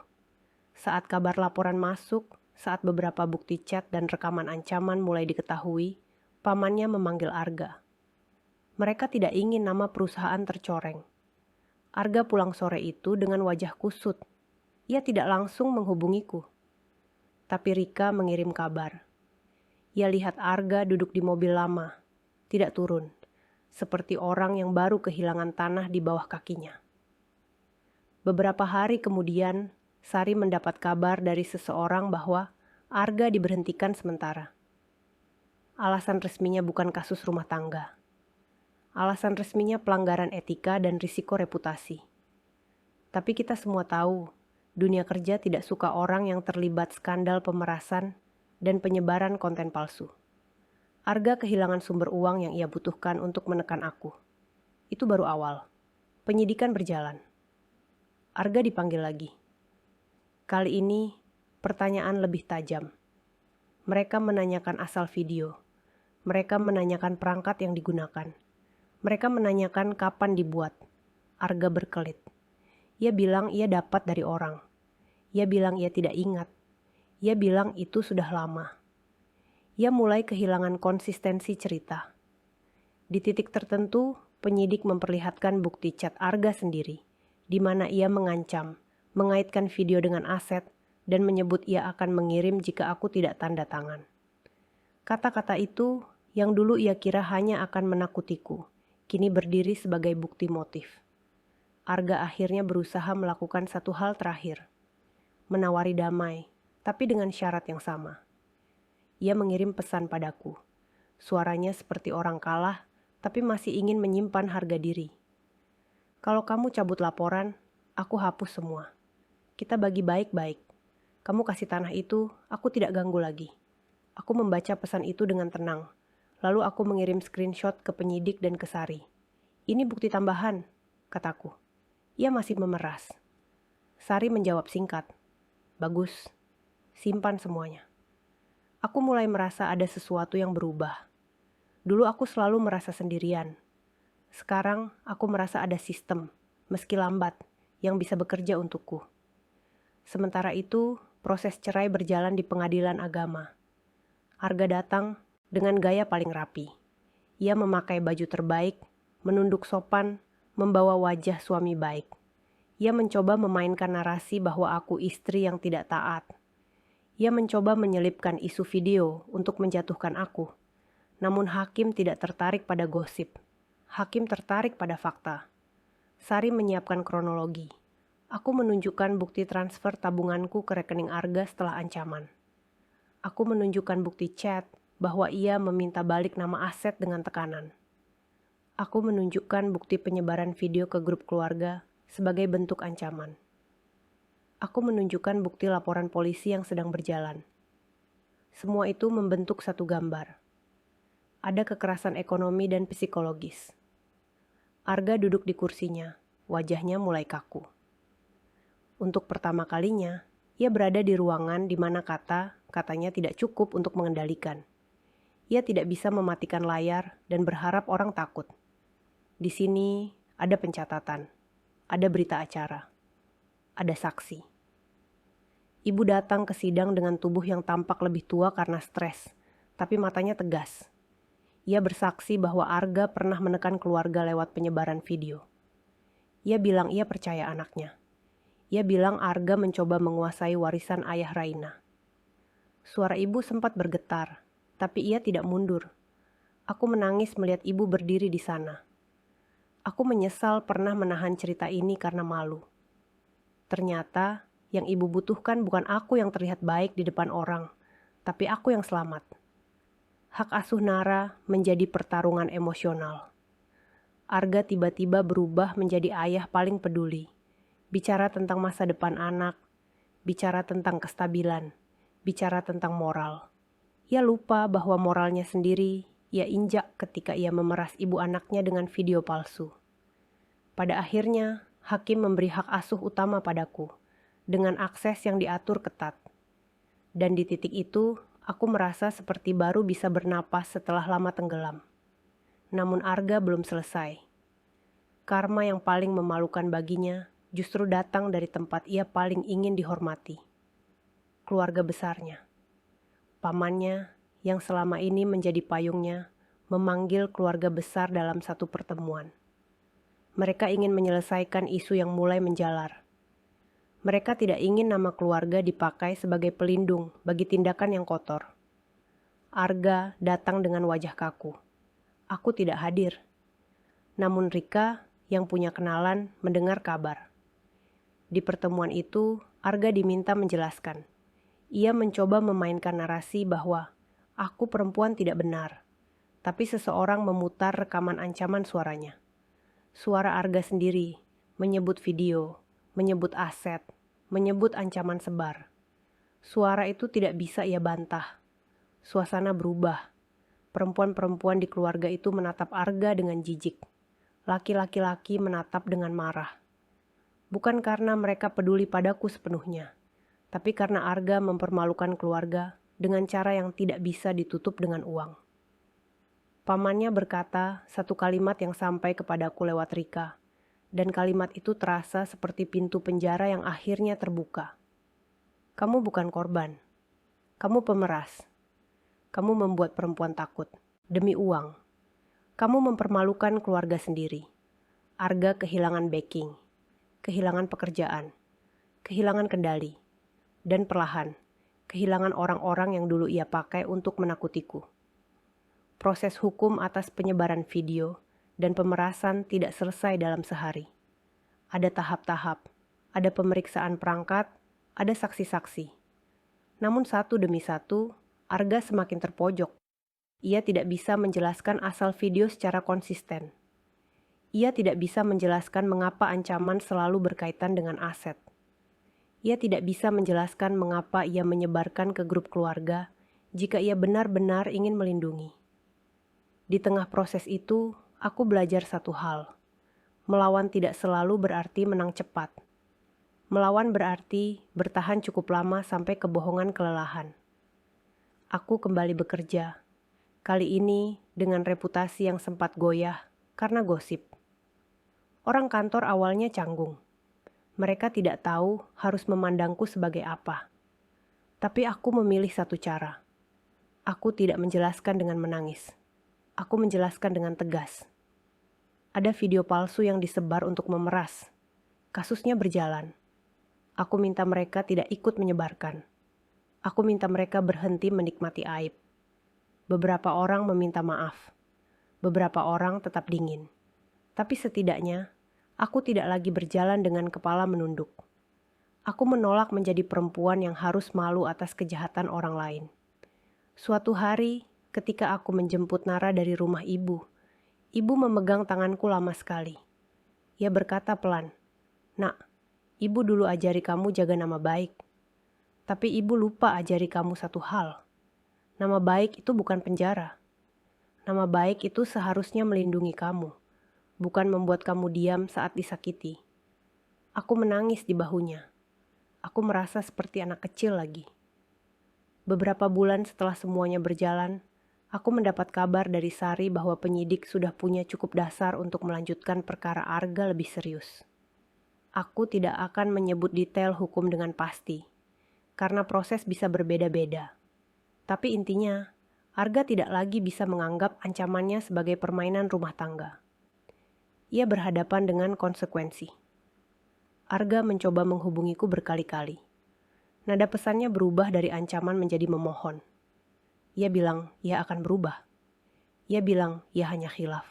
Saat kabar laporan masuk, saat beberapa bukti chat dan rekaman ancaman mulai diketahui, pamannya memanggil Arga. Mereka tidak ingin nama perusahaan tercoreng. Arga pulang sore itu dengan wajah kusut. Ia tidak langsung menghubungiku. Tapi Rika mengirim kabar. Ia lihat Arga duduk di mobil lama, tidak turun, seperti orang yang baru kehilangan tanah di bawah kakinya. Beberapa hari kemudian, Sari mendapat kabar dari seseorang bahwa Arga diberhentikan sementara. Alasan resminya bukan kasus rumah tangga. Alasan resminya pelanggaran etika dan risiko reputasi. Tapi kita semua tahu, dunia kerja tidak suka orang yang terlibat skandal pemerasan dan penyebaran konten palsu. Arga kehilangan sumber uang yang ia butuhkan untuk menekan aku. Itu baru awal. Penyidikan berjalan. Arga dipanggil lagi. Kali ini, pertanyaan lebih tajam. Mereka menanyakan asal video. Mereka menanyakan perangkat yang digunakan. Mereka menanyakan kapan dibuat. Arga berkelit. Ia bilang ia dapat dari orang. Ia bilang ia tidak ingat. Ia bilang itu sudah lama. Ia mulai kehilangan konsistensi cerita. Di titik tertentu, penyidik memperlihatkan bukti chat Arga sendiri, di mana ia mengancam, mengaitkan video dengan aset, dan menyebut ia akan mengirim jika aku tidak tanda tangan. Kata-kata itu, yang dulu ia kira hanya akan menakutiku, kini berdiri sebagai bukti motif. Arga akhirnya berusaha melakukan satu hal terakhir, menawari damai, tapi dengan syarat yang sama. Ia mengirim pesan padaku. Suaranya seperti orang kalah, tapi masih ingin menyimpan harga diri. Kalau kamu cabut laporan, aku hapus semua. Kita bagi baik-baik. Kamu kasih tanah itu, aku tidak ganggu lagi. Aku membaca pesan itu dengan tenang. Lalu aku mengirim screenshot ke penyidik dan ke Sari. Ini bukti tambahan, kataku. Ia masih memeras. Sari menjawab singkat. Bagus, simpan semuanya. Aku mulai merasa ada sesuatu yang berubah. Dulu aku selalu merasa sendirian. Sekarang aku merasa ada sistem, meski lambat, yang bisa bekerja untukku. Sementara itu, proses cerai berjalan di pengadilan agama. Arga datang dengan gaya paling rapi. Ia memakai baju terbaik, menunduk sopan, membawa wajah suami baik. Ia mencoba memainkan narasi bahwa aku istri yang tidak taat. Ia mencoba menyelipkan isu video untuk menjatuhkan aku. Namun hakim tidak tertarik pada gosip. Hakim tertarik pada fakta. Sari menyiapkan kronologi. Aku menunjukkan bukti transfer tabunganku ke rekening Arga setelah ancaman. Aku menunjukkan bukti chat bahwa ia meminta balik nama aset dengan tekanan. Aku menunjukkan bukti penyebaran video ke grup keluarga sebagai bentuk ancaman. Aku menunjukkan bukti laporan polisi yang sedang berjalan. Semua itu membentuk satu gambar. Ada kekerasan ekonomi dan psikologis. Arga duduk di kursinya, wajahnya mulai kaku. Untuk pertama kalinya, ia berada di ruangan di mana katanya tidak cukup untuk mengendalikan. Ia tidak bisa mematikan layar dan berharap orang takut. Di sini ada pencatatan, ada berita acara, ada saksi. Ibu datang ke sidang dengan tubuh yang tampak lebih tua karena stres, tapi matanya tegas. Ia bersaksi bahwa Arga pernah menekan keluarga lewat penyebaran video. Ia bilang ia percaya anaknya. Ia bilang Arga mencoba menguasai warisan ayah Raina. Suara ibu sempat bergetar, tapi ia tidak mundur. Aku menangis melihat ibu berdiri di sana. Aku menyesal pernah menahan cerita ini karena malu. Ternyata, yang ibu butuhkan bukan aku yang terlihat baik di depan orang, tapi aku yang selamat. Hak asuh Nara menjadi pertarungan emosional. Arga tiba-tiba berubah menjadi ayah paling peduli. Bicara tentang masa depan anak, bicara tentang kestabilan, bicara tentang moral. Ia lupa bahwa moralnya sendiri ia injak ketika ia memeras ibu anaknya dengan video palsu. Pada akhirnya, hakim memberi hak asuh utama padaku, dengan akses yang diatur ketat. Dan di titik itu, aku merasa seperti baru bisa bernapas setelah lama tenggelam. Namun Arga belum selesai. Karma yang paling memalukan baginya justru datang dari tempat ia paling ingin dihormati. Keluarga besarnya. Pamannya yang selama ini menjadi payungnya memanggil keluarga besar dalam satu pertemuan. Mereka ingin menyelesaikan isu yang mulai menjalar. Mereka tidak ingin nama keluarga dipakai sebagai pelindung bagi tindakan yang kotor. Arga datang dengan wajah kaku. Aku tidak hadir. Namun Rika yang punya kenalan mendengar kabar. Di pertemuan itu, Arga diminta menjelaskan. Ia mencoba memainkan narasi bahwa aku perempuan tidak benar, tapi seseorang memutar rekaman ancaman suaranya. Suara Arga sendiri menyebut video, menyebut aset, menyebut ancaman sebar. Suara itu tidak bisa ia bantah. Suasana berubah. Perempuan-perempuan di keluarga itu menatap Arga dengan jijik. Laki-laki menatap dengan marah. Bukan karena mereka peduli padaku sepenuhnya, tapi karena Arga mempermalukan keluarga dengan cara yang tidak bisa ditutup dengan uang. Pamannya berkata satu kalimat yang sampai kepadaku lewat Rika, dan kalimat itu terasa seperti pintu penjara yang akhirnya terbuka. Kamu bukan korban. Kamu pemeras. Kamu membuat perempuan takut, demi uang. Kamu mempermalukan keluarga sendiri. Arga kehilangan backing, kehilangan pekerjaan, kehilangan kendali, dan perlahan, kehilangan orang-orang yang dulu ia pakai untuk menakutiku. Proses hukum atas penyebaran video dan pemerasan tidak selesai dalam sehari. Ada tahap-tahap, ada pemeriksaan perangkat, ada saksi-saksi. Namun satu demi satu, Arga semakin terpojok. Ia tidak bisa menjelaskan asal video secara konsisten. Ia tidak bisa menjelaskan mengapa ancaman selalu berkaitan dengan aset. Ia tidak bisa menjelaskan mengapa ia menyebarkan ke grup keluarga jika ia benar-benar ingin melindungi. Di tengah proses itu, aku belajar satu hal. Melawan tidak selalu berarti menang cepat. Melawan berarti bertahan cukup lama sampai kebohongan kelelahan. Aku kembali bekerja. Kali ini dengan reputasi yang sempat goyah karena gosip. Orang kantor awalnya canggung. Mereka tidak tahu harus memandangku sebagai apa. Tapi aku memilih satu cara. Aku tidak menjelaskan dengan menangis. Aku menjelaskan dengan tegas. Ada video palsu yang disebar untuk memeras. Kasusnya berjalan. Aku minta mereka tidak ikut menyebarkan. Aku minta mereka berhenti menikmati aib. Beberapa orang meminta maaf. Beberapa orang tetap dingin. Tapi setidaknya, aku tidak lagi berjalan dengan kepala menunduk. Aku menolak menjadi perempuan yang harus malu atas kejahatan orang lain. Suatu hari, ketika aku menjemput Nara dari rumah ibu memegang tanganku lama sekali. Ia berkata pelan, "Nak, ibu dulu ajari kamu jaga nama baik. Tapi ibu lupa ajari kamu satu hal. Nama baik itu bukan penjara. Nama baik itu seharusnya melindungi kamu, bukan membuat kamu diam saat disakiti." Aku menangis di bahunya. Aku merasa seperti anak kecil lagi. Beberapa bulan setelah semuanya berjalan, aku mendapat kabar dari Sari bahwa penyidik sudah punya cukup dasar untuk melanjutkan perkara Arga lebih serius. Aku tidak akan menyebut detail hukum dengan pasti, karena proses bisa berbeda-beda. Tapi intinya, Arga tidak lagi bisa menganggap ancamannya sebagai permainan rumah tangga. Ia berhadapan dengan konsekuensi. Arga mencoba menghubungiku berkali-kali. Nada pesannya berubah dari ancaman menjadi memohon. Ia bilang ia akan berubah. Ia bilang ia hanya khilaf.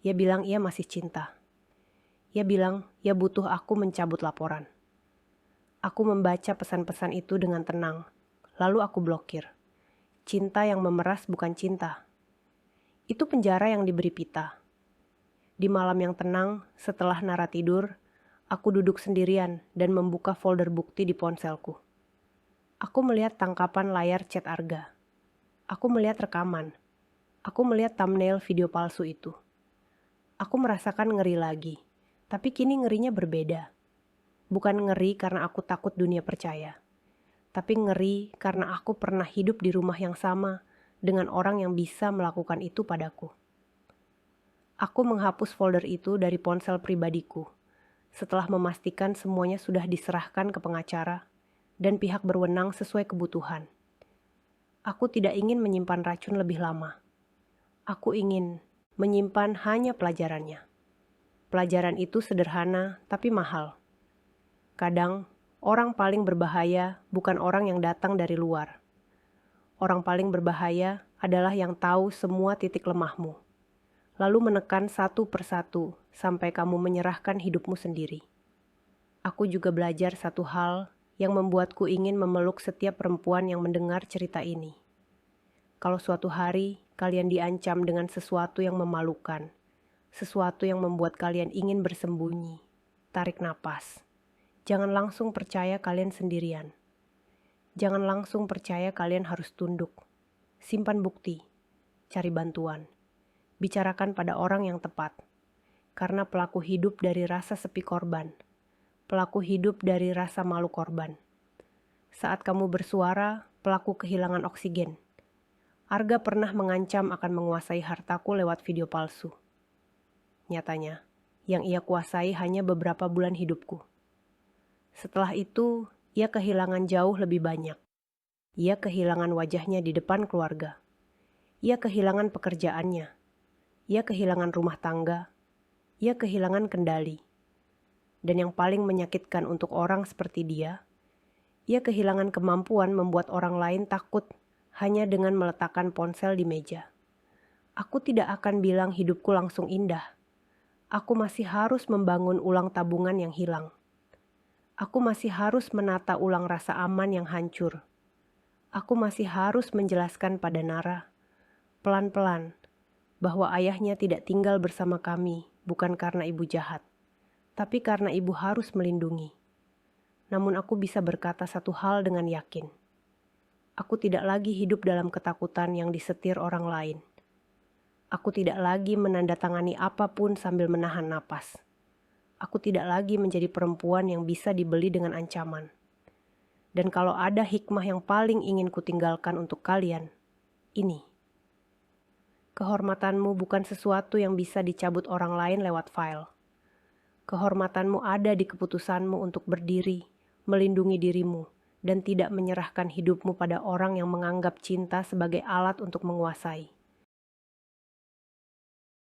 Ia bilang ia masih cinta. Ia bilang ia butuh aku mencabut laporan. Aku membaca pesan-pesan itu dengan tenang, lalu aku blokir. Cinta yang memeras bukan cinta. Itu penjara yang diberi pita. Di malam yang tenang, setelah Nara tidur, aku duduk sendirian dan membuka folder bukti di ponselku. Aku melihat tangkapan layar chat Arga. Aku melihat rekaman. Aku melihat thumbnail video palsu itu. Aku merasakan ngeri lagi, Tapi kini ngerinya berbeda. Bukan ngeri karena aku takut dunia percaya, tapi ngeri karena aku pernah hidup di rumah yang sama dengan orang yang bisa melakukan itu padaku. Aku menghapus folder itu dari ponsel pribadiku setelah memastikan semuanya sudah diserahkan ke pengacara dan pihak berwenang sesuai kebutuhan. Aku tidak ingin menyimpan racun lebih lama. Aku ingin menyimpan hanya pelajarannya. Pelajaran itu sederhana tapi mahal. Kadang, orang paling berbahaya bukan orang yang datang dari luar. Orang paling berbahaya adalah yang tahu semua titik lemahmu, lalu menekan satu persatu sampai kamu menyerahkan hidupmu sendiri. Aku juga belajar satu hal yang membuatku ingin memeluk setiap perempuan yang mendengar cerita ini. Kalau suatu hari kalian diancam dengan sesuatu yang memalukan, sesuatu yang membuat kalian ingin bersembunyi, tarik napas. Jangan langsung percaya kalian sendirian. Jangan langsung percaya kalian harus tunduk. Simpan bukti, cari bantuan. Bicarakan pada orang yang tepat. Karena pelaku hidup dari rasa sepi korban. Pelaku hidup dari rasa malu korban. Saat kamu bersuara, pelaku kehilangan oksigen. Arga pernah mengancam akan menguasai hartaku lewat video palsu. Nyatanya, yang ia kuasai hanya beberapa bulan hidupku. Setelah itu, ia kehilangan jauh lebih banyak. Ia kehilangan wajahnya di depan keluarga. Ia kehilangan pekerjaannya. Ia kehilangan rumah tangga. Ia kehilangan kendali. Dan yang paling menyakitkan untuk orang seperti dia, ia kehilangan kemampuan membuat orang lain takut hanya dengan meletakkan ponsel di meja. Aku tidak akan bilang hidupku langsung indah. Aku masih harus membangun ulang tabungan yang hilang. Aku masih harus menata ulang rasa aman yang hancur. Aku masih harus menjelaskan pada Nara, pelan-pelan, bahwa ayahnya tidak tinggal bersama kami bukan karena ibu jahat, tapi karena ibu harus melindungi. Namun aku bisa berkata satu hal dengan yakin. Aku tidak lagi hidup dalam ketakutan yang disetir orang lain. Aku tidak lagi menandatangani apapun sambil menahan napas. Aku tidak lagi menjadi perempuan yang bisa dibeli dengan ancaman. Dan kalau ada hikmah yang paling ingin kutinggalkan untuk kalian, ini. Kehormatanmu bukan sesuatu yang bisa dicabut orang lain lewat file. Kehormatanmu ada di keputusanmu untuk berdiri, melindungi dirimu, dan tidak menyerahkan hidupmu pada orang yang menganggap cinta sebagai alat untuk menguasai.